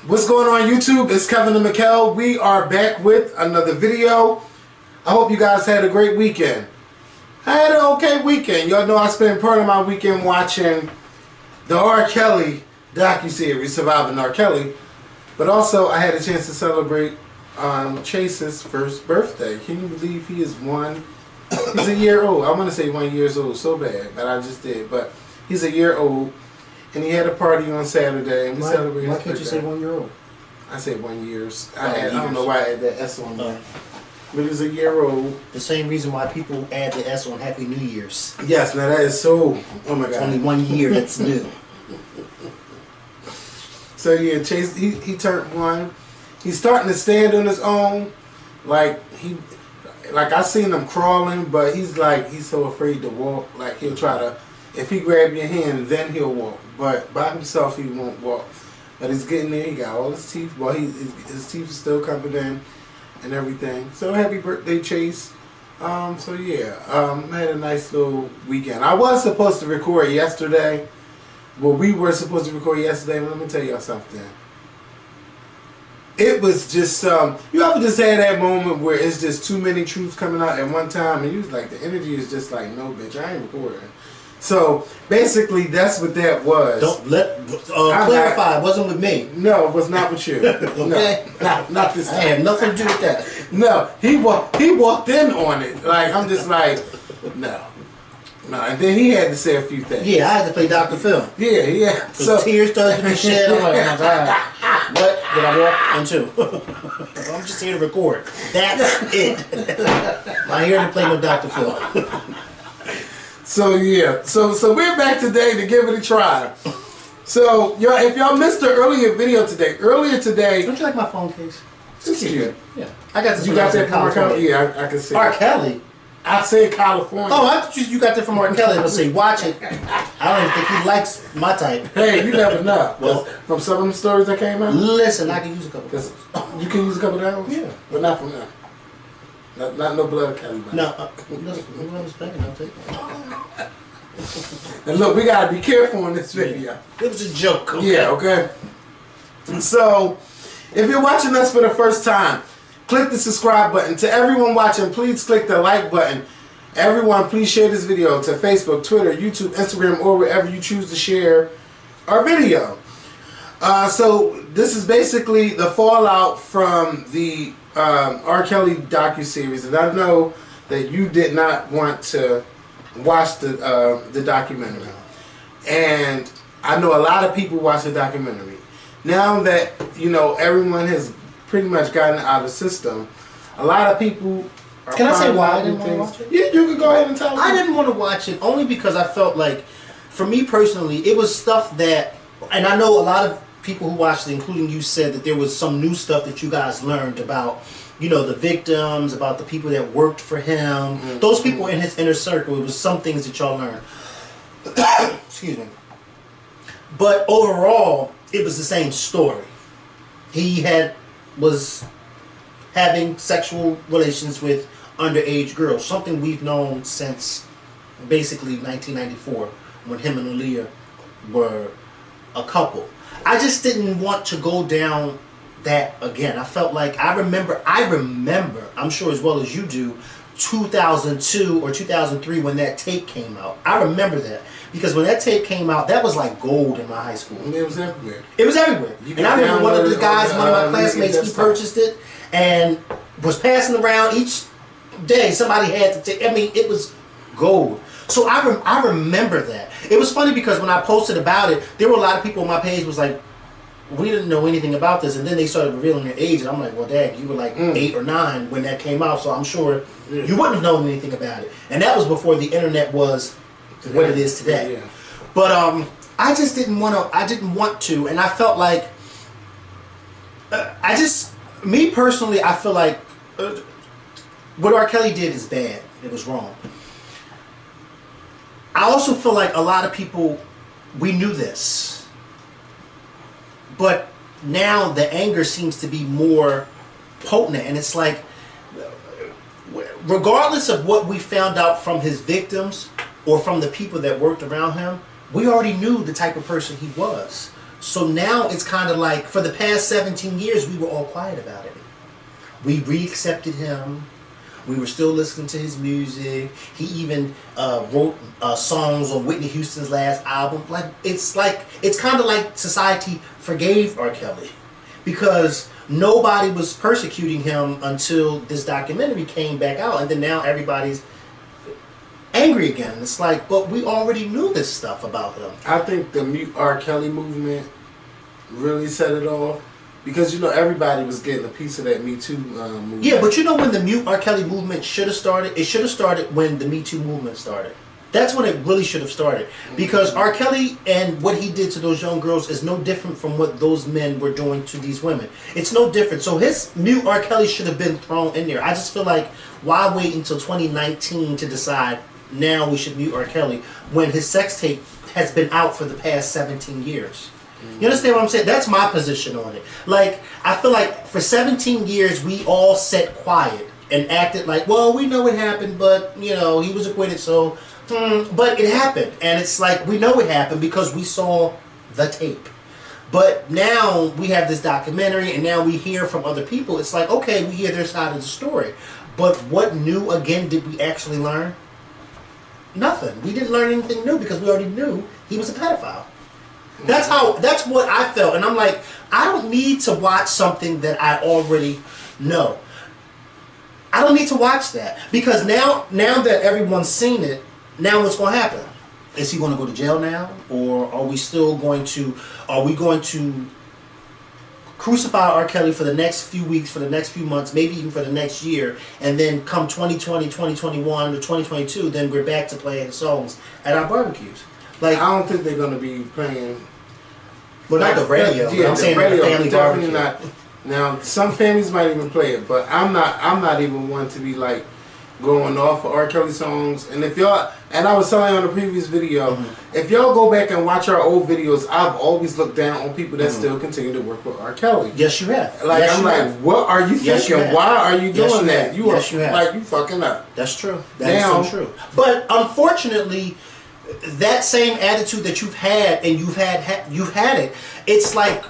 What's going on YouTube? It's Kevin and Mikkel. We are back with another video. I hope you guys had a great weekend. I had an okay weekend. Y'all know I spent part of my weekend watching the R. Kelly docuseries, Surviving R. Kelly. But also I had a chance to celebrate Chase's first birthday. Can you believe he is he's a year old. I want to say 1 year old so bad, but I just did. But he's a year old. And he had a party on Saturday, and we celebrated his birthday. Why can't you say 1 year old? I said 1 year. I don't know why I had that S on there. But he's a year old. The same reason why people add the S on Happy New Year's. Yes, now that is so, oh my God. It's only 1 year that's new. So yeah, Chase, he turned 1. He's starting to stand on his own. Like I seen him crawling, but he's so afraid to walk. Like he'll try to, if he grab your hand, then he'll walk. But by himself, he won't walk. But he's getting there. He got all his teeth. Well, his teeth are still covered in and everything. So happy birthday, Chase. So yeah, I had a nice little weekend. I was supposed to record yesterday. Well, we were supposed to record yesterday. But let me tell y'all something. It was just you ever just had that moment where it's just too many truths coming out at one time, and you was like, the energy is just like, no, bitch, I ain't recording. So basically, that's what that was. Don't clarify. It wasn't with me. No, it was not with you. Okay, no, not this time. I had nothing to do with that. No, he walked in on it. Like I'm just like, no. And then he had to say a few things. Yeah, I had to play Dr. Phil. Yeah. So tears started to be shed. I'm like, oh my God, what did I walk into? I'm just here to record. That's it. I'm not here to play no Dr. Phil. So yeah, so we're back today to give it a try. So y'all, if y'all missed the earlier today. Don't you like my phone case? It's cute. Yeah, I got this. You got that from R. Kelly? Yeah, I can see. R. Kelly. I said California. Oh, I thought you got that from R. Kelly. Let's say, watch it. I don't even think he likes my type. Hey, you never know. Well, from some of them stories that came out. Listen, I can use a couple. You can use a couple of those. Yeah, but not from that. Not no blood Kelly. No, listen, whoever's paying, I'll take it. And look, we gotta be careful on this video. It was a joke. Okay? Yeah, okay. So, if you're watching us for the first time, click the subscribe button. To everyone watching, please click the like button. Everyone, please share this video to Facebook, Twitter, YouTube, Instagram, or wherever you choose to share our video. So, this is basically the fallout from the R. Kelly docuseries, and I know that you did not want to watch the documentary, and I know a lot of people watched the documentary. Now that everyone has pretty much gotten it out of the system, a lot of people are. Can I say why I didn't want to watch it? Yeah, you can go ahead and tell me. I didn't want to watch it only because I felt like, for me personally, it was stuff that, and I know a lot of people who watched it, including you, said that there was some new stuff that you guys learned about, the victims, about the people that worked for him, those people in his inner circle. It was some things that y'all learned. Excuse me. But overall, it was the same story. He was having sexual relations with underage girls, something we've known since basically 1994, when him and Aaliyah were a couple. I just didn't want to go down that again. I felt like I remember, I'm sure as well as you do, 2002 or 2003 when that tape came out. I remember that because when that tape came out, that was like gold in my high school. It was everywhere. It was everywhere. And I remember one of the guys, one of my classmates, he purchased it and was passing around each day. Somebody had to take. I mean, it was gold. So I remember that. It was funny because when I posted about it, there were a lot of people on my page was like, we didn't know anything about this, and then they started revealing their age, and I'm like, well, Dad, you were like 8 or 9 when that came out, so I'm sure you wouldn't have known anything about it. And that was before the internet was what it is today. Yeah. But I just didn't want to. I didn't want to, and I felt like me personally, I feel like what R. Kelly did is bad. It was wrong. I also feel like a lot of people, we knew this, but now the anger seems to be more potent, and it's like, regardless of what we found out from his victims or from the people that worked around him, we already knew the type of person he was. So now it's kind of like, for the past 17 years, we were all quiet about it. We re-accepted him. We were still listening to his music. He even wrote songs on Whitney Houston's last album. It's kind of like society forgave R. Kelly, because nobody was persecuting him until this documentary came back out, and then now everybody's angry again. It's like, but we already knew this stuff about him. I think the Mute R. Kelly movement really set it off, because you know everybody was getting a piece of that Me Too movement. Yeah, but you know when the Mute R. Kelly movement should have started? It should have started when the Me Too movement started. That's when it really should have started. Because R. Kelly and what he did to those young girls is no different from what those men were doing to these women. It's no different. So his Mute R. Kelly should have been thrown in there. I just feel like, why wait until 2019 to decide now we should mute R. Kelly when his sex tape has been out for the past 17 years? You understand what I'm saying? That's my position on it. Like, I feel like for 17 years we all sat quiet and acted like, well, we know it happened, but, you know, he was acquitted, so... but it happened. And it's like, we know it happened because we saw the tape. But now we have this documentary, and now we hear from other people. It's like, okay, we hear their side of the story. But what new, again, did we actually learn? Nothing. We didn't learn anything new because we already knew he was a pedophile. That's what I felt. And I'm like, I don't need to watch something that I already know. I don't need to watch that. Because now that everyone's seen it, now what's going to happen? Is he going to go to jail now? Or are we going to crucify R. Kelly for the next few weeks, for the next few months, maybe even for the next year, and then come 2020, 2021, or 2022, then we're back to playing songs at our barbecues? Like, I don't think they're going to be playing. Well, not the radio. Yeah, I'm saying radio, the family definitely barbecue. not. Now, some families might even play it, but I'm not even one to be like going off of R. Kelly songs. And if y'all, and I was telling you on the previous video, if y'all go back and watch our old videos, I've always looked down on people that still continue to work with R. Kelly. Yes, you have. Like, yes, I'm like, have. what are you Yes, thinking? you Why are you doing that? You yes, are you have. like, you fucking up. That's true. That's so true. But unfortunately, that same attitude that you've had, and you've had it. It's like,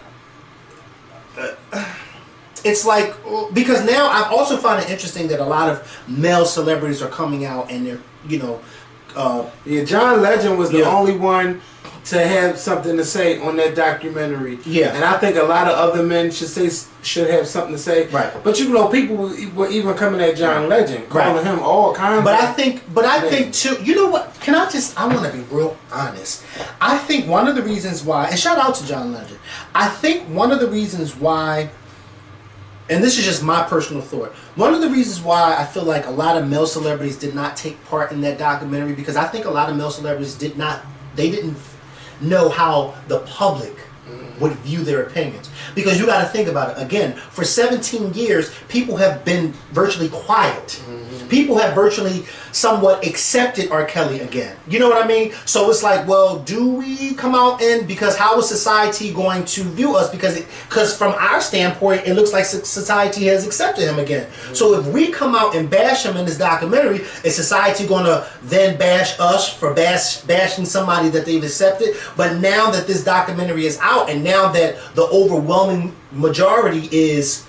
because now I've also found it interesting that a lot of male celebrities are coming out and they're, you know, yeah, John Legend was the only one to have something to say on that documentary. Yeah. And I think a lot of other men should have something to say. Right. But you know, people were even coming at John Legend, calling him all kinds But of I think too, you know what, I want to be real honest. I think one of the reasons why, and shout out to John Legend, I think one of the reasons why, and this is just my personal thought, one of the reasons why I feel like a lot of male celebrities did not take part in that documentary, because I think a lot of male celebrities didn't know how the public would view their opinions. Because you got to think about it. Again, for 17 years, people have been virtually quiet. People have virtually somewhat accepted R. Kelly again. You know what I mean? So it's like, well, do we come out and, because how is society going to view us? Because from our standpoint, it looks like society has accepted him again. So if we come out and bash him in this documentary, is society going to then bash us for bashing somebody that they've accepted? But now that this documentary is out, and now that the overwhelming majority is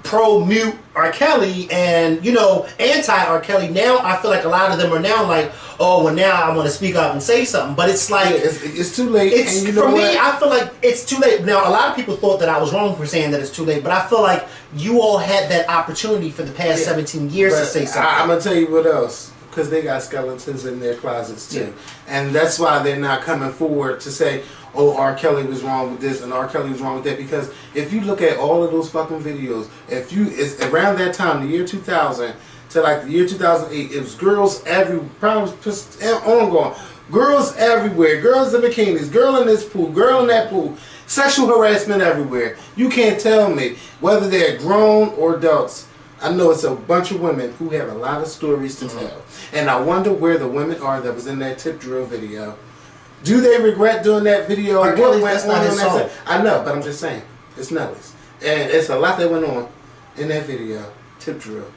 pro-mute R. Kelly and, you know, anti-R. Kelly, now I feel like a lot of them are now like, oh, well, now I want to speak up and say something. But it's like, yeah, it's too late. It's, and you know for what? me, I feel like it's too late. Now, a lot of people thought that I was wrong for saying that it's too late, but I feel like you all had that opportunity for the past 17 years to say something. I'm going to tell you what else. Because they got skeletons in their closets too. Yeah. And that's why they're not coming forward to say, oh, R. Kelly was wrong with this and R. Kelly was wrong with that. Because if you look at all of those fucking videos, it's around that time, the year 2000 to like the year 2008, it was girls ongoing. Girls everywhere. Girls in bikinis. Girl in this pool. Girl in that pool. Sexual harassment everywhere. You can't tell me whether they're grown or adults. I know it's a bunch of women who have a lot of stories to tell. And I wonder where the women are that was in that tip drill video. Do they regret doing that video? What went on in that? I know, but I'm just saying. It's Nelly's. And it's a lot that went on in that video. Tip drill.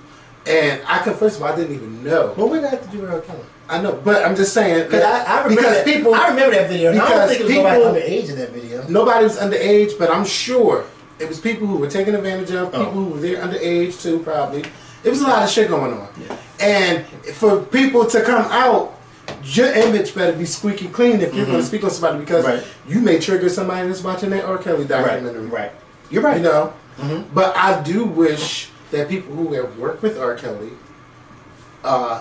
And I confess, I didn't even know. What would that have to do with R. Kelly? I know, but I'm just saying because I remember because that, people. I remember that video. And I don't think it was people, nobody underage in that video. Nobody was underage, but I'm sure it was people who were taken advantage of. People who were there underage too, probably. It was a lot of shit going on, and for people to come out. Your image better be squeaky clean if you're going to speak on somebody because you may trigger somebody that's watching that R. Kelly documentary. Right. You're right. You know? But I do wish that people who have worked with R. Kelly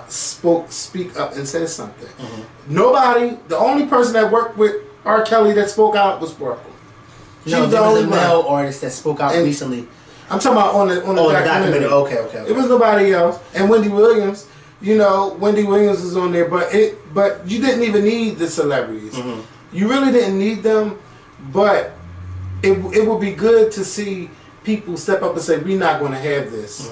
speak up and say something. Nobody, the only person that worked with R. Kelly that spoke out was Skorpion. No, there was a male artist that spoke out recently. I'm talking about on the documentary. Okay. It was nobody else. And Wendy Williams. You know, Wendy Williams was on there, but you didn't even need the celebrities. You really didn't need them, but it would be good to see people step up and say, "We're not going to have this.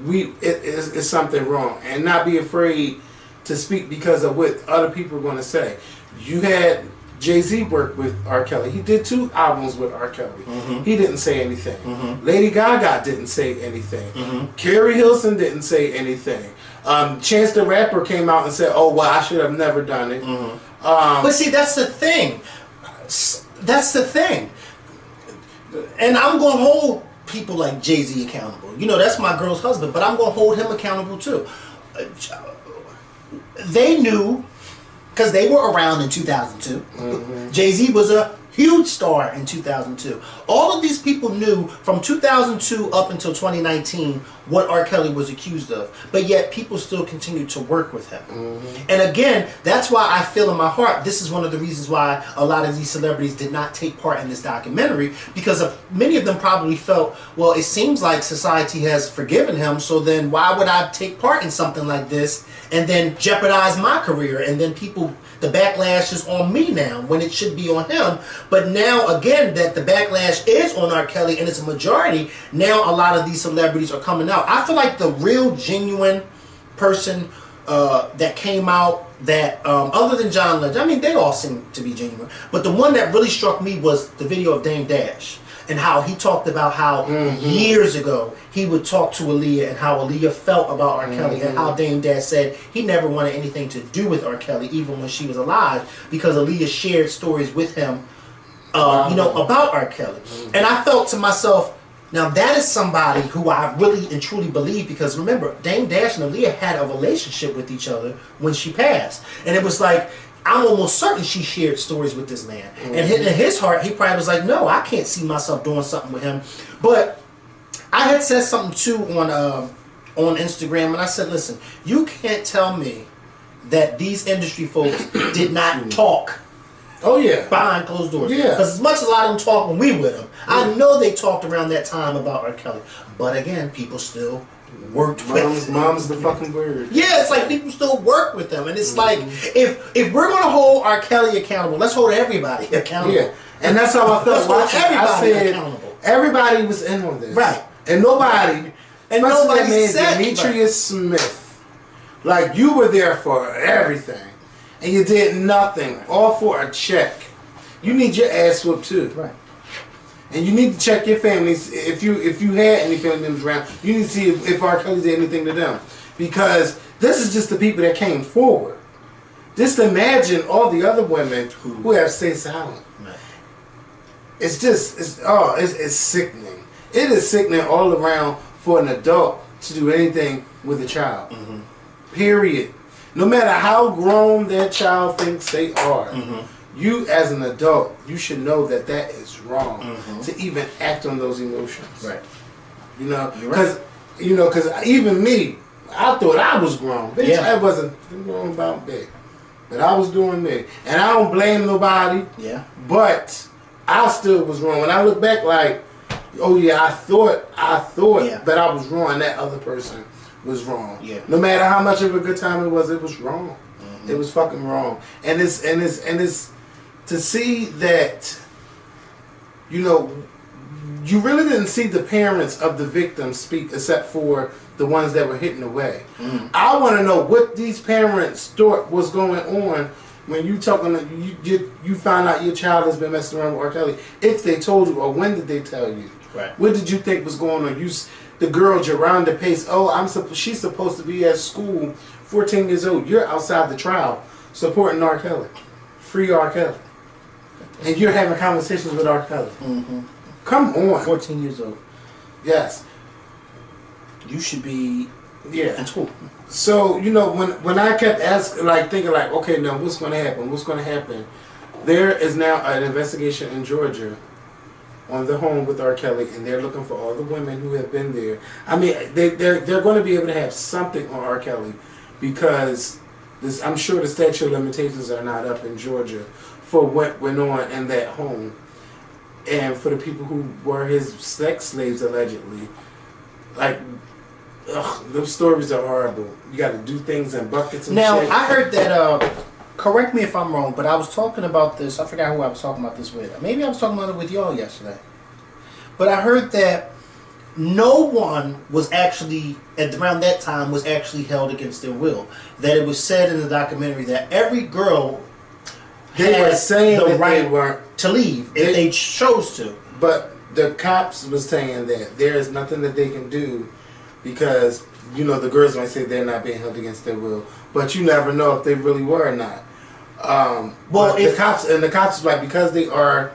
It's something wrong," and not be afraid to speak because of what other people are going to say. You had Jay-Z work with R. Kelly. He did 2 albums with R. Kelly. He didn't say anything. Lady Gaga didn't say anything. Carrie Hilson didn't say anything. Chance the Rapper came out and said, "Oh, well, I should have never done it." But see, that's the thing. And I'm going to hold people like Jay-Z accountable. You know, that's my girl's husband, but I'm going to hold him accountable too. They knew, because they were around in 2002. Jay-Z was a huge star in 2002. All of these people knew from 2002 up until 2019 what R. Kelly was accused of, but yet people still continued to work with him. And again, that's why I feel in my heart, this is one of the reasons why a lot of these celebrities did not take part in this documentary, because many of them probably felt, well, it seems like society has forgiven him, so then why would I take part in something like this and then jeopardize my career, and then the backlash is on me now when it should be on him. But now, again, that the backlash is on R. Kelly and it's a majority, now a lot of these celebrities are coming out. I feel like the real genuine person that came out that, other than John Legend, I mean, they all seem to be genuine, but the one that really struck me was the video of Dame Dash. And how he talked about how years ago he would talk to Aaliyah and how Aaliyah felt about R. Kelly, and how Dame Dash said he never wanted anything to do with R. Kelly even when she was alive, because Aaliyah shared stories with him, you know, about R. Kelly. And I felt to myself, now that is somebody who I really and truly believe, because remember, Dame Dash and Aaliyah had a relationship with each other when she passed. And it was like, I'm almost certain she shared stories with this man. And in his heart, he probably was like, no, I can't see myself doing something with him. But I had said something too on Instagram, and I said, listen, you can't tell me that these industry folks did not talk behind closed doors. Because as much as I don't talk when we with them, I know they talked around that time about R. Kelly. But again, people still worked with mom's the fucking word. Yeah, it's like people still work with them, and it's like if we're gonna hold R. Kelly accountable, let's hold everybody accountable. Yeah, and that's how I felt watching. I said everybody was in on this, right? And nobody said Demetrius Smith, like, you were there for everything, and you did nothing, all for a check. You need your ass whooped too, right? And you need to check your families. If you had any family members around, you need to see if R. Kelly did anything to them. Because this is just the people that came forward. Just imagine all the other women who have stayed silent. Right. It's just, it's sickening. It is sickening all around for an adult to do anything with a child. Period. No matter how grown that child thinks they are. You, as an adult, you should know that that is wrong to even act on those emotions. Right. You know, because even me, I thought I was grown. Bitch, I wasn't grown about me, but I was doing me, and I don't blame nobody. Yeah. But I still was wrong. When I look back, like, oh yeah, I thought, but I was wrong. And that other person was wrong. Yeah. No matter how much of a good time it was wrong. It was fucking wrong. And it's to see that, you know, you really didn't see the parents of the victims speak except for the ones that were hidden away. I want to know what these parents thought was going on when you you found out your child has been messing around with R. Kelly. If they told you, or when did they tell you? Right. What did you think was going on? The girl Jerronda Pace. Oh, she's supposed to be at school 14 years old. You're outside the trial supporting R. Kelly. Free R. Kelly. And you're having conversations with R. Kelly. Mm-hmm. Come on. 14 years old. Yes. You should be in school. So, you know, when I kept asking, like, thinking, like, okay, now what's going to happen? What's going to happen? There is now an investigation in Georgia on the home with R. Kelly, and they're looking for all the women who have been there. I mean, they're going to be able to have something on R. Kelly because I'm sure the statute of limitations are not up in Georgia for what went on in that home and for the people who were his sex slaves allegedly. Like, ugh, those stories are horrible. You got to do things in buckets and now, shit. I heard that, correct me if I'm wrong, but I was talking about this, I forgot who I was talking about this with. Maybe I was talking about it with y'all yesterday. But I heard that no one was actually, at around that time, was actually held against their will. That it was said in the documentary that every girl had the right to leave if they chose to. But the cops was saying that there is nothing that they can do because, you know, the girls might say they're not being held against their will, but you never know if they really were or not. Well, the cops was like, because they are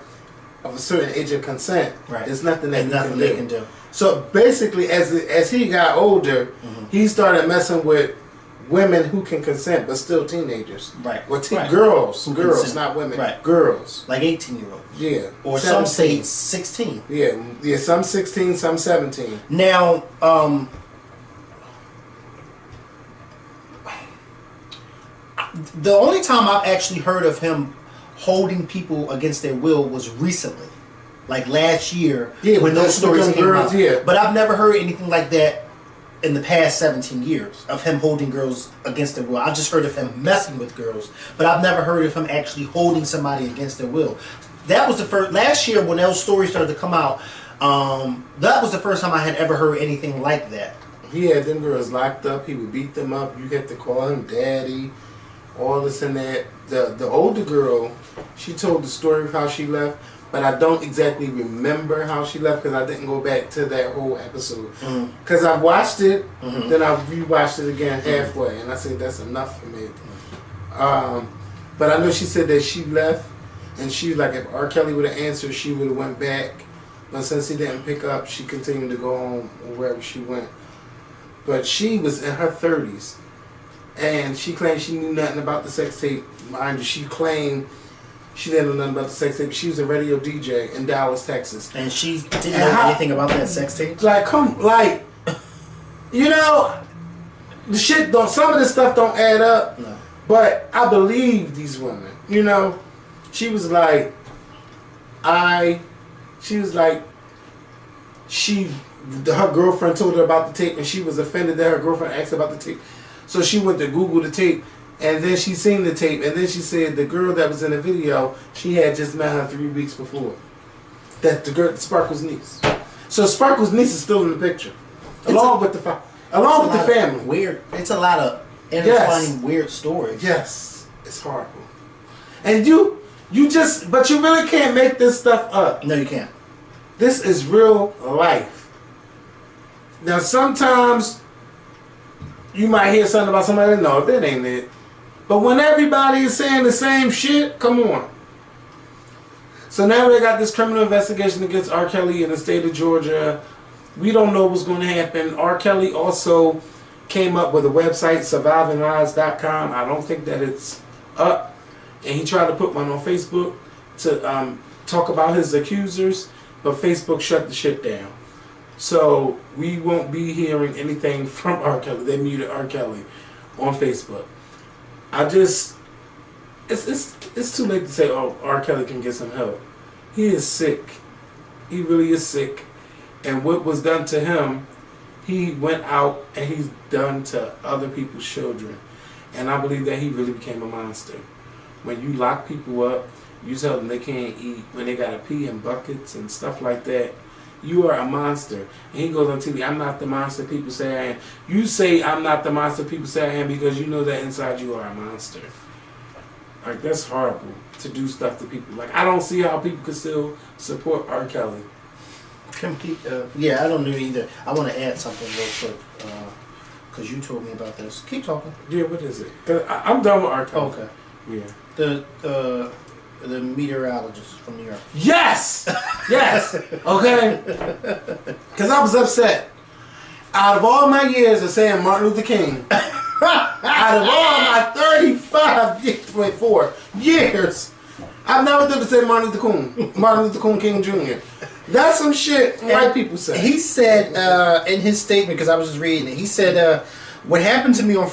of a certain age of consent, right, there's nothing that they can do. So basically, as he got older, he started messing with women who can consent, but still teenagers. Right. Or girls, not women. Right. Girls. Like 18-year-olds. Yeah. Or 17. Some say 16. Yeah, some 16, some 17. Now, the only time I've actually heard of him holding people against their will was recently. Like last year, when those stories came out. Yeah. But I've never heard anything like that in the past 17 years of him holding girls against their will. I've just heard of him messing with girls, but I've never heard of him actually holding somebody against their will. That was the first, last year when those stories started to come out, that was the first time I had ever heard anything like that. He had them girls locked up, he would beat them up, you had to call him daddy, all this and that. The older girl, she told the story of how she left, but I don't exactly remember how she left because I didn't go back to that whole episode. Because I watched it, then I rewatched it again halfway, and I said that's enough for me. But I know she said that she left, and she like, if R. Kelly would have answered, she would have went back. But since he didn't pick up, she continued to go home wherever she went. But she was in her 30s, and she claimed she knew nothing about the sex tape. Mind you, she claimed she didn't know nothing about the sex tape. She was a radio DJ in Dallas, Texas. And she didn't know anything about that sex tape? Like, you know, the shit don't, some of this stuff don't add up. No. But I believe these women, you know. She was like, her girlfriend told her about the tape, and she was offended that her girlfriend asked about the tape. So she went to Google the tape, and then she seen the tape, and then she said the girl that was in the video, she had just met her 3 weeks before. That the girl, Sparkle's niece. So Sparkle's niece is still in the picture, along with the family. Weird. It's a lot of intertwining weird stories. Yes, it's horrible. And but you really can't make this stuff up. No, you can't. This is real life. Now, sometimes you might hear something about somebody, no, that ain't it. But when everybody is saying the same shit, come on. So now they got this criminal investigation against R. Kelly in the state of Georgia. We don't know what's going to happen. R. Kelly also came up with a website, survivinglies.com. I don't think that it's up. And he tried to put one on Facebook to talk about his accusers, but Facebook shut the shit down. So we won't be hearing anything from R. Kelly. They muted R. Kelly on Facebook. It's too late to say, oh, R. Kelly can get some help. He is sick. He really is sick. And what was done to him, he went out and he's done to other people's children. And I believe that he really became a monster. When you lock people up, you tell them they can't eat, when they gotta pee in buckets and stuff like that, you are a monster. And he goes on TV, I'm not the monster people say I am. You say I'm not the monster people say I am because you know that inside you are a monster. Like, that's horrible to do stuff to people. Like, I don't see how people could still support R. Kelly. Yeah, I don't know either. I want to add something real quick. because you told me about this. Keep talking. Yeah, what is it? I'm done with R. Kelly. Okay. Yeah. The meteorologist from New York. Yes! Yes! Okay? Because I was upset. Out of all my years of saying Martin Luther King, out of all my 34 years, I've never done to say Martin Luther King Jr. That's some shit white people say. He said in his statement, because I was just reading it, he said, what happened on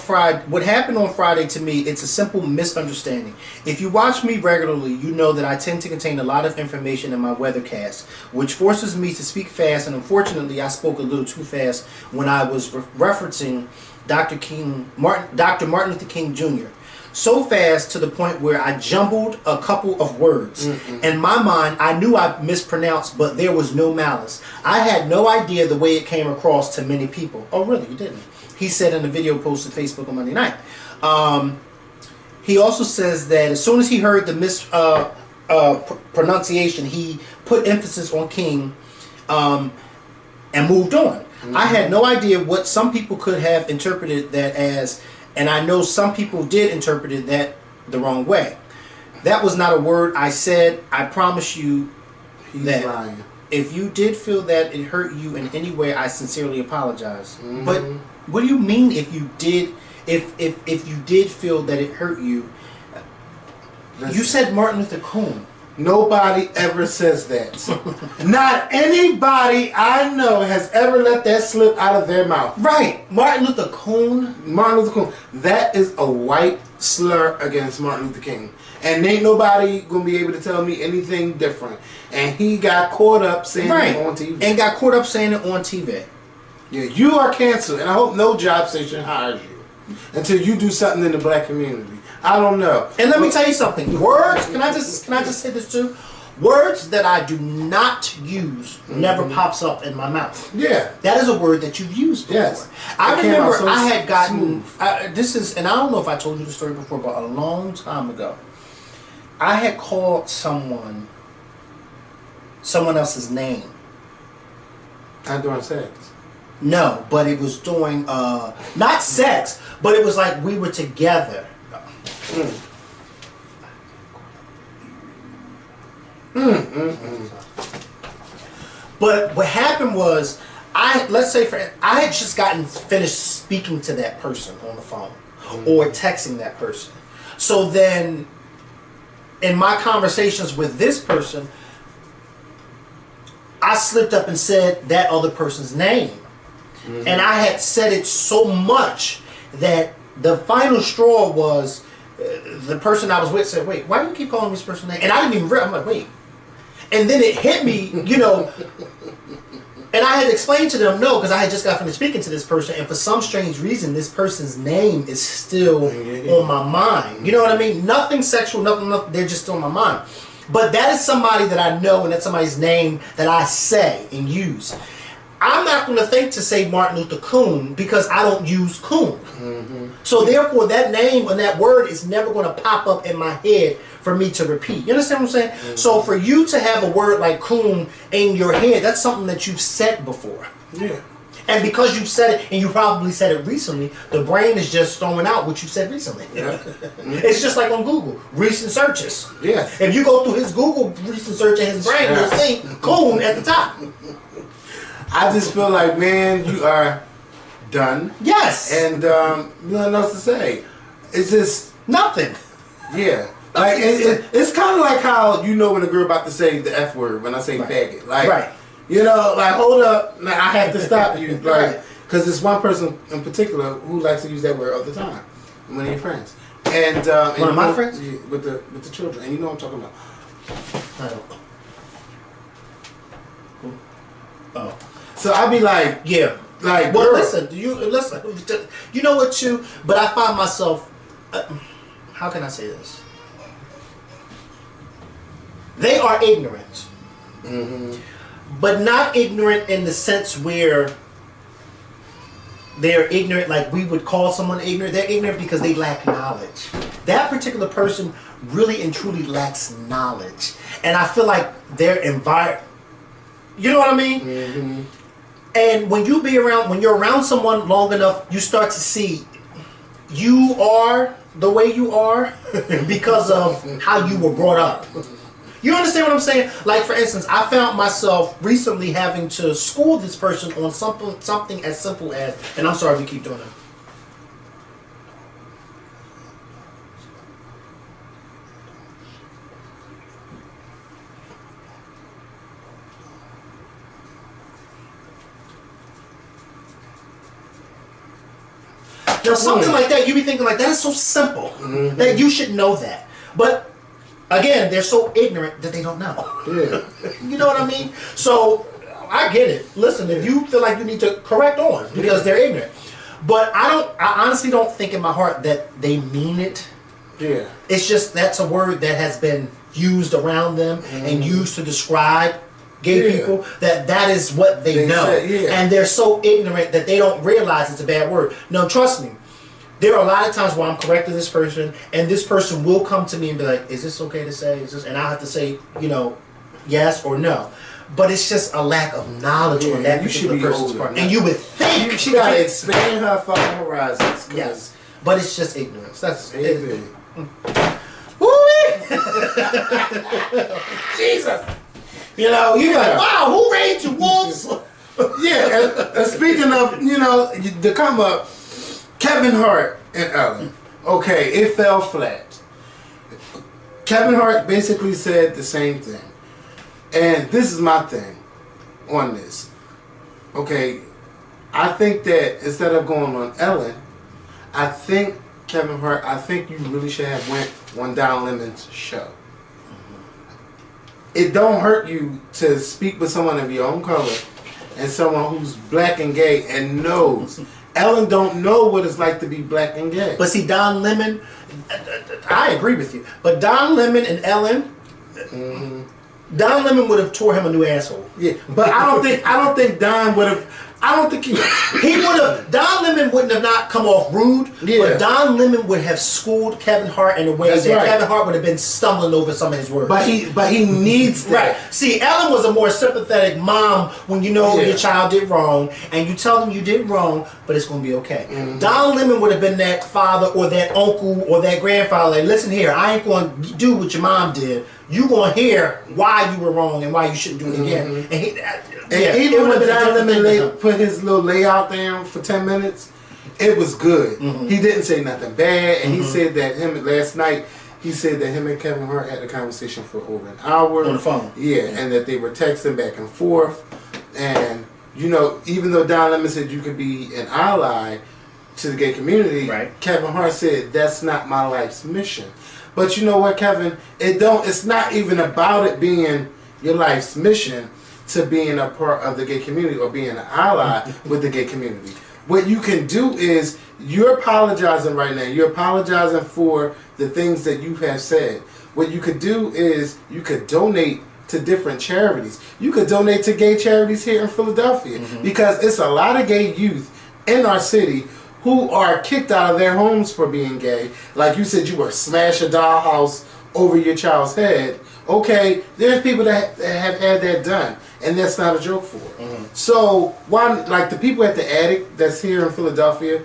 Friday to me, it's a simple misunderstanding. If you watch me regularly, you know that I tend to contain a lot of information in my weathercast, which forces me to speak fast, and unfortunately I spoke a little too fast when I was referencing Dr. Martin Luther King Jr. So fast to the point where I jumbled a couple of words. In my mind, I knew I mispronounced, but there was no malice. I had no idea the way it came across to many people. Oh, really? You didn't? He said in a video posted to Facebook on Monday night. He also says that as soon as he heard the pronunciation, he put emphasis on King and moved on. I had no idea what some people could have interpreted that as, and I know some people did interpret it that the wrong way. That was not a word I said. I promise you that lying. If you did feel that it hurt you in any way, I sincerely apologize. But what do you mean if you did feel that it hurt you? Listen, you said Martin Luther King. Nobody ever says that. Not anybody I know has ever let that slip out of their mouth. Right. Martin Luther King. Martin Luther King. That is a white slur against Martin Luther King. And ain't nobody going to be able to tell me anything different. And he got caught up saying it on TV. And got caught up saying it on TV. Yeah, you are canceled. And I hope no job station hires you until you do something in the black community. I don't know. And let me tell you something. Words, can I just say this too? Words that I do not use never pops up in my mouth. Yeah. That is a word that you've used before. Yes. I remember I had gotten, and I don't know if I told you the story before, but a long time ago, I had called someone else's name. Not during sex. No, but it was doing, not sex, but it was like we were together. But what happened was, I had just gotten finished speaking to that person on the phone or texting that person. So then, in my conversations with this person, I slipped up and said that other person's name. And I had said it so much that the final straw was the person I was with said, wait, why do you keep calling this person's name? And I didn't even realize. I'm like, wait. And then it hit me, you know, and I had explained to them, no, because I had just got finished speaking to this person, and for some strange reason, this person's name is still on my mind. You know what I mean? Nothing sexual, nothing, they're just still on my mind. But that is somebody that I know, and that's somebody's name that I say and use. I'm not going to think to say Martin Luther King because I don't use King. So therefore, that name and that word is never going to pop up in my head for me to repeat. You understand what I'm saying? So for you to have a word like King in your head, that's something that you've said before. Yeah. And because you've said it, and you probably said it recently, the brain is just throwing out what you said recently. Yeah. It's just like on Google, recent searches. Yeah. If you go through his Google recent search in his brain, you'll see King at the top. I just feel like, man, you are done. Yes. And nothing else to say. It's just nothing. Yeah. Like it's kind of like how you know when a girl about to say the F word when I say faggot. Like, you know, like hold up, now I have to stop you, like, because there's one person in particular who likes to use that word all the time. One of your friends. And one of my friends with the children, and you know what I'm talking about. I don't. Oh. So I'd be like, yeah, like, well, girl. listen, you know what, too, but I find myself, how can I say this? They are ignorant, but not ignorant in the sense where they're ignorant like we would call someone ignorant. They're ignorant because they lack knowledge. That particular person really and truly lacks knowledge, and I feel like their environment. You know what I mean? And when you're around someone long enough, you start to see you are the way you are because of how you were brought up. You understand what I'm saying? Like, for instance, I found myself recently having to school this person on something as simple as, and I'm sorry we keep doing it. Now, something like that, you be thinking like, that is so simple that you should know that. But again, they're so ignorant that they don't know. Yeah. You know what I mean? So I get it. Listen, if you feel like you need to correct on because they're ignorant, but I honestly don't think in my heart that they mean it. Yeah. It's just that's a word that has been used around them and used to describe gay people, that is what they know. And they're so ignorant that they don't realize it's a bad word. No, trust me. There are a lot of times where I'm correcting this person, and this person will come to me and be like, is this okay to say? Is this? And I'll have to say, you know, yes or no. But it's just a lack of knowledge on that particular person's part. And you would think she got to expand her fucking horizons. Yes. But it's just ignorance. That's it. Jesus. You know, you're like, wow, who raised your wolves? Yeah, and speaking of, you know, to come up, Kevin Hart and Ellen. Okay, it fell flat. Kevin Hart basically said the same thing. And this is my thing on this. Okay, I think that instead of going on Ellen, I think, Kevin Hart, I think you really should have went on Don Lemon's show. It don't hurt you to speak with someone of your own color and someone who's black and gay and knows. Ellen don't know what it's like to be black and gay. But see, Don Lemon, I agree with you. But Don Lemon and Ellen, Don Lemon would have tore him a new asshole. Yeah, but I don't think Don would have. I don't think he would have. Don Lemon wouldn't have not come off rude, but Don Lemon would have schooled Kevin Hart in a way that Kevin Hart would have been stumbling over some of his words. But he needs that. Right. See, Ellen was a more sympathetic mom when you know your child did wrong, and you tell them you did wrong, but it's going to be okay. Don Lemon would have been that father or that uncle or that grandfather. Like, listen here, I ain't going to do what your mom did. You gonna hear why you were wrong and why you shouldn't do it again. And even when Don Lemon put his little layout down for 10 minutes, it was good. He didn't say nothing bad, and he said that last night. He said that him and Kevin Hart had a conversation for over an hour on the phone. Yeah, and that they were texting back and forth. And you know, even though Don Lemon said you could be an ally to the gay community, Kevin Hart said that's not my life's mission. But you know what, Kevin? It's not even about it being your life's mission to being a part of the gay community or being an ally with the gay community. What you can do is, you're apologizing right now. You're apologizing for the things that you have said. What you could do is, you could donate to different charities. You could donate to gay charities here in Philadelphia because it's a lot of gay youth in our city who are kicked out of their homes for being gay. Like you said, you were smash a dollhouse over your child's head. Okay, there's people that have had that done, and that's not a joke for them. So, why, like the people at the Attic that's here in Philadelphia,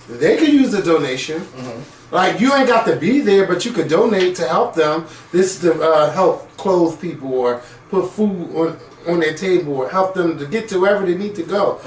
they could use a donation. Like, you ain't got to be there, but you could donate to help them. This is to help clothe people or put food on their table or help them to get to wherever they need to go.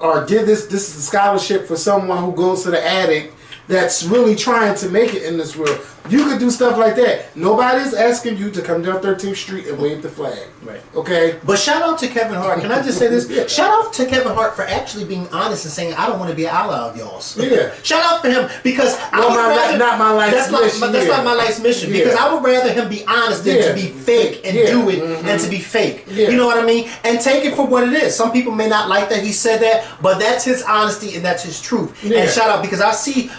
Or give this is a scholarship for someone who goes to the Attic that's really trying to make it in this world. You could do stuff like that. Nobody's asking you to come down 13th Street and wave the flag. Right. Okay? But shout out to Kevin Hart. Can I just say this? Shout out to Kevin Hart for actually being honest and saying, I don't want to be an ally of y'all's. Yeah. Shout out for him because not my life's mission. That's not my life's mission. Because I would rather him be honest than to be fake and do it and to be fake. You know what I mean? And take it for what it is. Some people may not like that he said that, but that's his honesty and that's his truth. And shout out, because I see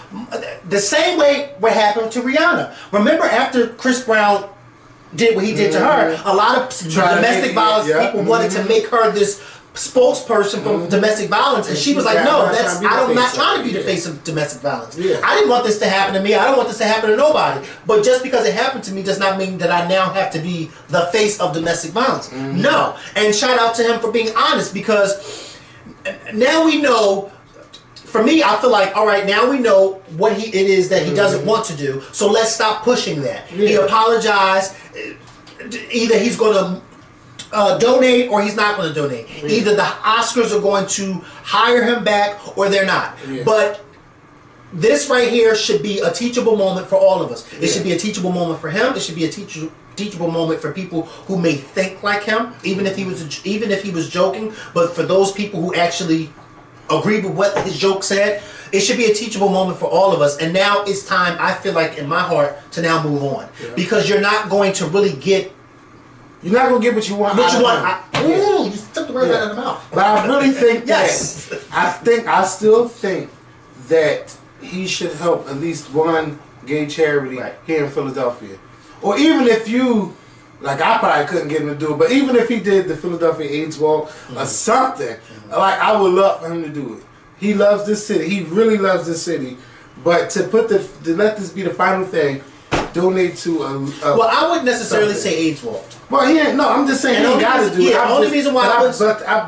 the same way what happened to Rihanna. Remember after Chris Brown did what he did to her, a lot of domestic violence people wanted to make her this spokesperson for domestic violence, and she was like, no, I'm not trying to be the face of domestic violence. I didn't want this to happen to me. I don't want this to happen to nobody. But just because it happened to me does not mean that I now have to be the face of domestic violence. No. And shout out to him for being honest, because now we know. For me, I feel like, all right, now we know what it is that he doesn't want to do, so let's stop pushing that. Yeah. He apologized. Either he's going to donate or he's not going to donate. Yeah. Either the Oscars are going to hire him back or they're not. Yeah. But this right here should be a teachable moment for all of us. It should be a teachable moment for him. It should be a teachable moment for people who may think like him, even if he was joking. But for those people who actually agree with what his joke said, it should be a teachable moment for all of us. And now it's time, I feel like, in my heart, to now move on. Yeah. Because you're not going to really get... You're not going to get what you want. What you want. Ooh, you took the words out of the mouth. But I really think that... I still think that he should help at least one gay charity here in Philadelphia. Or even if you... Like, I probably couldn't get him to do it, but even if he did the Philadelphia AIDS Walk or something, like, I would love for him to do it. He loves this city. He really loves this city. But to let this be the final thing, donate to a well, I wouldn't necessarily say AIDS Walk. Well, he ain't. No, I'm just saying he got to do it. Yeah, the only reason why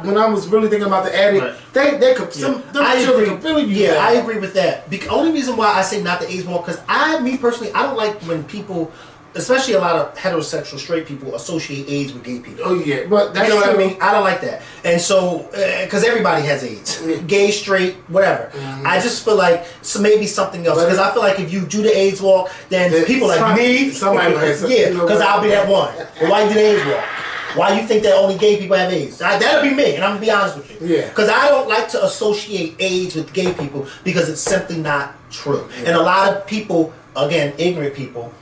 when I was really thinking about the addict, they could. I agree with that. The only reason why I say not the AIDS Walk, because me personally, I don't like when people, especially a lot of heterosexual straight people, associate AIDS with gay people. Oh yeah, but that's you know what I mean. I don't like that, and so because everybody has AIDS, gay, straight, whatever. I just feel like maybe something else, because I feel like if you do the AIDS Walk, then people like me, because I'll be that one. Well, why you do the AIDS Walk? Why you think that only gay people have AIDS? That'll be me, and I'm gonna be honest with you. Yeah. Because I don't like to associate AIDS with gay people because it's simply not true, and a lot of people, again, ignorant people.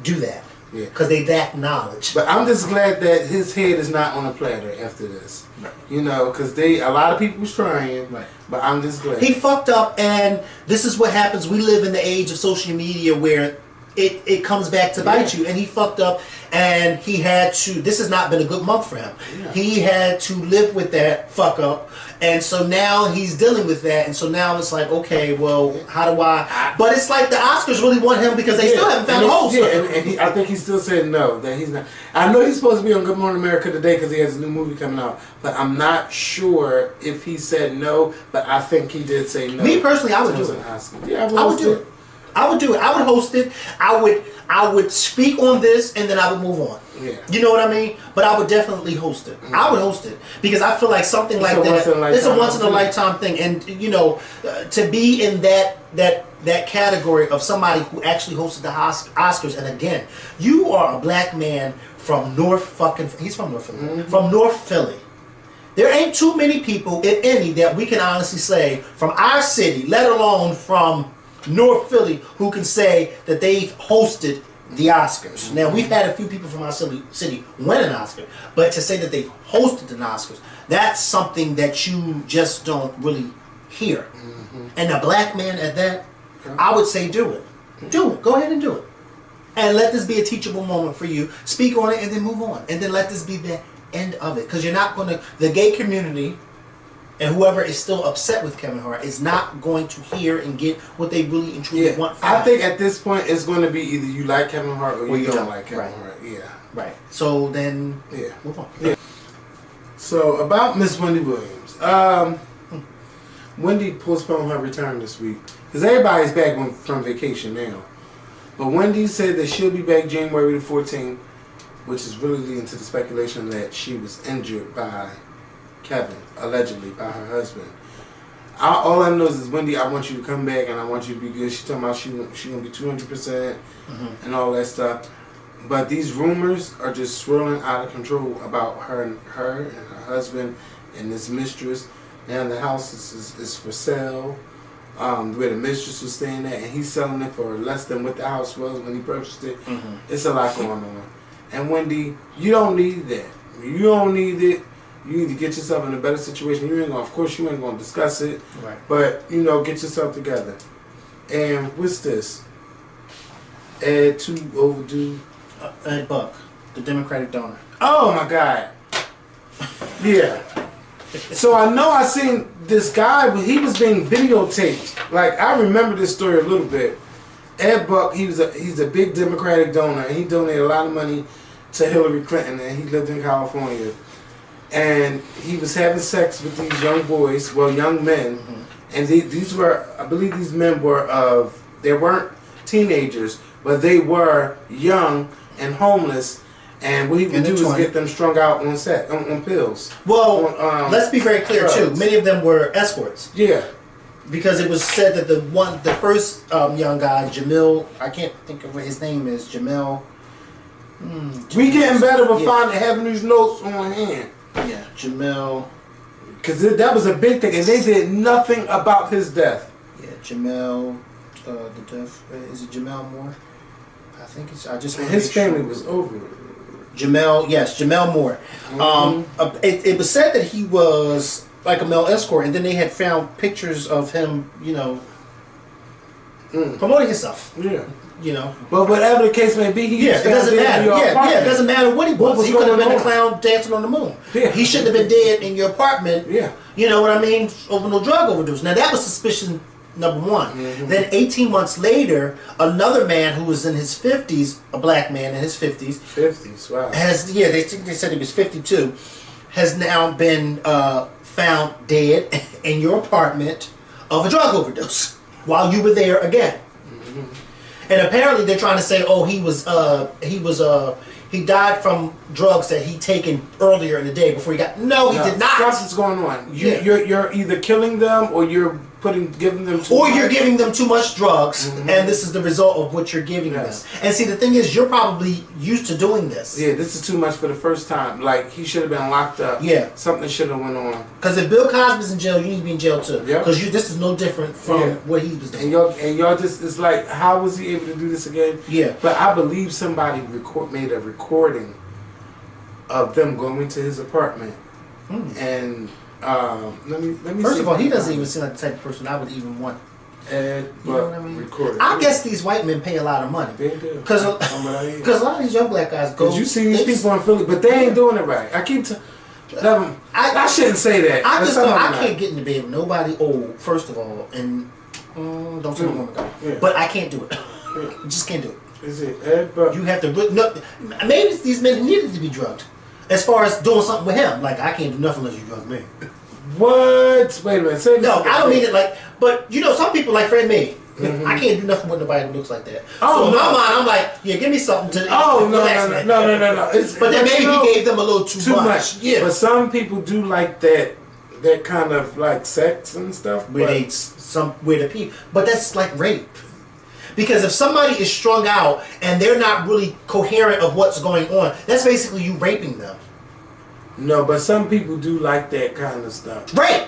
Do that because they lack knowledge. But I'm just glad that his head is not on a platter after this. You know, because a lot of people was trying. But I'm just glad he fucked up, and this is what happens. We live in the age of social media where it comes back to bite you, and he fucked up, and he had to. This has not been a good month for him. He had to live with that fuck up. And so now he's dealing with that, and so now it's like, okay, well, how do I? But it's like the Oscars really want him because they still haven't found a host. Yeah, and I think he still said no, that he's not. I know he's supposed to be on Good Morning America today because he has a new movie coming out, but I'm not sure if he said no. But I think he did say no. Me personally, I would do it. Yeah, I would do it. I would do it. I would host it. I would speak on this, and then I would move on. Yeah. You know what I mean? But I would definitely host it. I would host it because I feel like something like that. It's a once in a lifetime thing, and you know, to be in that category of somebody who actually hosted the Oscars. And again, you are a black man from he's from North Philly. From North Philly. There ain't too many people, if any, that we can honestly say from our city, let alone from North Philly, who can say that they've hosted the Oscars. Now, we've had a few people from our city win an Oscar, but to say that they've hosted the Oscars, that's something that you just don't really hear. And a black man at that, I would say do it. Do it. Go ahead and do it. And let this be a teachable moment for you. Speak on it and then move on. And then let this be the end of it. Because you're not going to, the gay community and whoever is still upset with Kevin Hart is not going to hear and get what they really and truly want from I think at this point it's going to be either you like Kevin Hart or you don't like Kevin Hart. Yeah. Right. So then, move on. Yeah. So about Miss Wendy Williams. Wendy postponed her return this week because everybody's back from vacation now. But Wendy said that she'll be back January the 14th, which is really leading to the speculation that she was injured by Kevin, allegedly by her husband. All I know is Wendy, I want you to come back and I want you to be good. She's talking about she gonna be 200% and all that stuff. But these rumors are just swirling out of control about her and her husband and this mistress. Now the house is for sale, where the mistress was staying at, and he's selling it for less than what the house was when he purchased it. It's a lot going on. And Wendy, you don't need that. You don't need it. You need to get yourself in a better situation. Of course, you ain't gonna discuss it, right? But get yourself together. And what's this? Ed too overdue. Ed Buck, the Democratic donor. Oh my God. Yeah. So I seen this guy, but he was being videotaped. Like, I remember this story a little bit. Ed Buck, he's a big Democratic donor, and he donated a lot of money to Hillary Clinton, and he lived in California. and he was having sex with these young boys, well, young men, and these were, I believe, these men were they weren't teenagers, but they were young and homeless. And what he would do is get them strung out on pills. Well, let's be very clear too. Many of them were escorts. Yeah. Because it was said that the first young guy, Jamil, I can't think of what his name is, Jamil. We getting better with having these notes on hand. Yeah, Jamil. Because that was a big thing, and they did nothing about his death. Yeah, Jamil, the death, is it Jamel Moore? I think it's, I just want to his family was over it. Jamel, yes, Jamel Moore. It was said that he was like a male escort, and then they had found pictures of him, you know, promoting himself. Yeah. You know. But whatever the case may be, it doesn't matter. It doesn't matter what he was. He could have been a clown dancing on the moon. Yeah. He shouldn't have been dead in your apartment. Yeah. You know what I mean? Over no drug overdose. Now that was suspicion number one. Then 18 months later, another man who was in his 50s, a black man in his 50s. 50s, wow. They said he was 52, has now been found dead in your apartment of a drug overdose while you were there again. And apparently they're trying to say, oh, he died from drugs that he'd taken earlier in the day before he got. No, he did not. Something's going on. You're either killing them or you're giving them too much. You're giving them too much drugs, and this is the result of what you're giving them. And see, the thing is, you're probably used to doing this. Yeah, this is too much for the first time. Like, he should have been locked up. Yeah. Something should have went on. Because if Bill Cosby's in jail, you need to be in jail too. Yeah. Because this is no different from what he was doing. And y'all just, it's like, how was he able to do this again? Yeah. But I believe somebody made a recording of them going to his apartment. And let me First of all, he doesn't even seem like the type of person I would even want. You know what I mean? Recorded. I guess these white men pay a lot of money. They do. Because a lot of these young black guys go. Because you see these people in Philly, but they ain't doing it right. I keep I shouldn't say that. I can't get into bed with nobody old, first of all, and don't tell me where to go. Yeah. But I can't do it. You just can't do it. Is it Ed? But you have to. No, maybe these men needed to be drugged. As far as doing something with him, like I can't do nothing unless you drug me. What? Wait a minute. Say this no, I don't mean it like. But you know, some people like Fred me. I can't do nothing with nobody who looks like that. Oh, so in my mind, I'm like, yeah, give me something to. Oh no. But then maybe he gave them a little too much. Yeah. But some people do like that kind of like sex and stuff. Where the people. But that's like rape. Because if somebody is strung out and they're not really coherent of what's going on, that's basically you raping them. No, but some people do like that kind of stuff. Rape!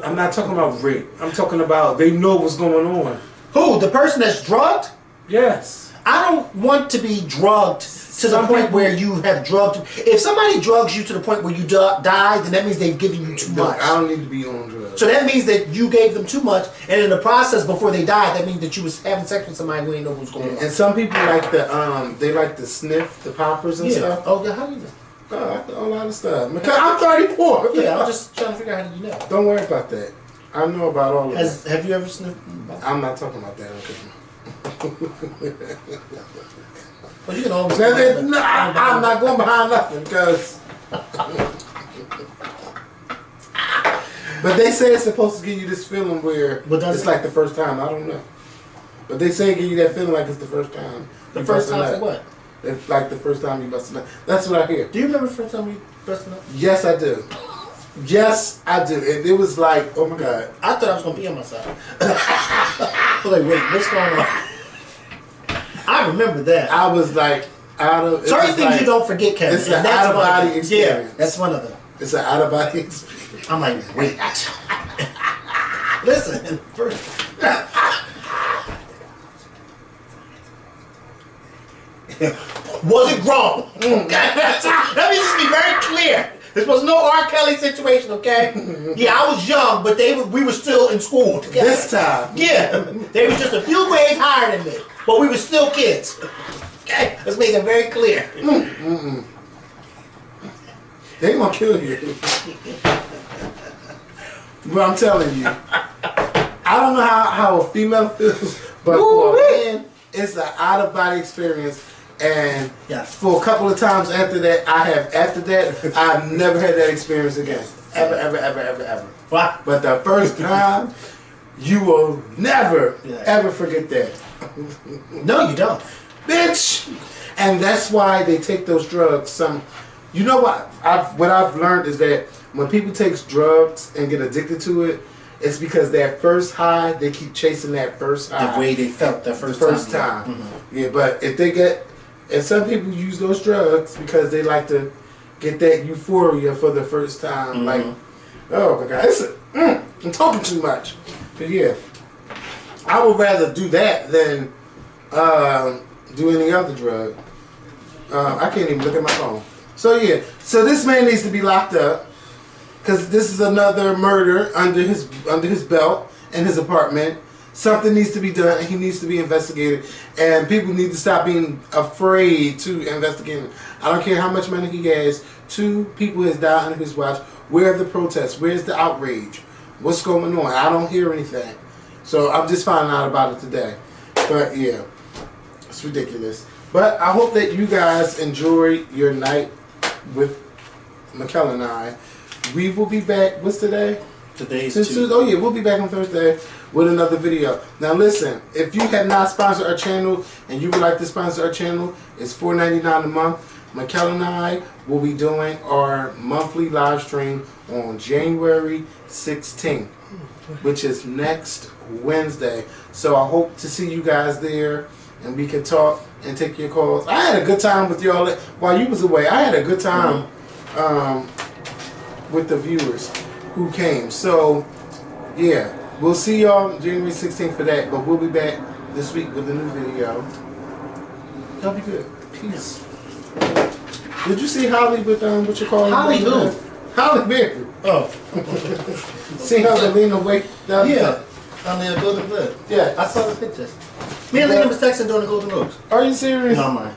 I'm not talking about rape. I'm talking about they know what's going on. Who? The person that's drugged? Yes. I don't want to be drugged to the point where you have drugged. If somebody drugs you to the point where you die, then that means they've given you too much. I don't need to be on drugs. So that means that you gave them too much, and in the process before they died, that means that you was having sex with somebody who ain't know what's going on. And some people like they like to sniff the poppers and stuff. Oh, yeah, how do you know? A lot of stuff. Because I'm 34. Yeah, I'm just trying to figure out how you know. Don't worry about that. I know about all of that. Have you ever sniffed? I'm not talking about that. Okay. Well, you can always. I'm not going behind nothing because. But they say it's supposed to give you this feeling where it's like the first time. I don't know. But they say it give you that feeling like it's the first time. The first time for what? It's like the first time you busted up. That's what I hear. Do you remember the first time you busted up? Yes, I do. Yes, I do. It was like, oh my God. I thought I was going to pee on myself. I was like, wait, what's going on? I remember that. I was like, certain things like, you don't forget, Kevin. It's an out-of-body experience. Yeah, that's one of them. It's an out-of-body experience. I'm like, wait. Listen, first. Was it wrong? Okay? Let me just be very clear. This was no R. Kelly situation, okay? Yeah, I was young, but we were still in school together. This time. Yeah. They were just a few grades higher than me, but we were still kids. Okay? Let's make it very clear. They gonna kill you. But I'm telling you, I don't know how a female feels, but for a man, it's an out-of-body experience. And Yes. for a couple of times after that, I've never had that experience again. Ever. Wow. But the first time, you will never, ever forget that. No, you don't. Bitch! And that's why they take those drugs. You know what I've learned is that when people take drugs and get addicted to it, it's because that first high, they keep chasing that first high. The way they felt the first time. Mm-hmm. Yeah, but and some people use those drugs because they like to get that euphoria for the first time. Mm-hmm. Like, oh my God, I'm talking too much. But yeah, I would rather do that than do any other drug. I can't even look at my phone. So yeah, so this man needs to be locked up because this is another murder under his belt in his apartment. Something needs to be done. He needs to be investigated, and people need to stop being afraid to investigate him. I don't care how much money he has. 2 people has died under his watch. Where are the protests? Where's the outrage? What's going on? I don't hear anything. So I'm just finding out about it today. But yeah, it's ridiculous. But I hope that you guys enjoy your night with McKellen and I. We will be back. What's today? Today's Tuesday. Oh yeah, we'll be back on Thursday with another video. Now listen, if you have not sponsored our channel and you would like to sponsor our channel, it's $4.99 a month. McKellen and I will be doing our monthly live stream on January 16th, which is next Wednesday. So I hope to see you guys there and we can talk and take your calls. I had a good time with y'all while you was away. I had a good time with the viewers who came. So yeah, we'll see y'all January 16th for that, but we'll be back this week with a new video. Y'all be good. Peace. Did you see Holly with what you call it? Holly who? Holly Berry. Oh. See how they lean away down Yeah. On the Golden Globe. Yeah. I saw the pictures. Me and Liam was texting during the Golden Globes. Are you serious? No, I'm lying.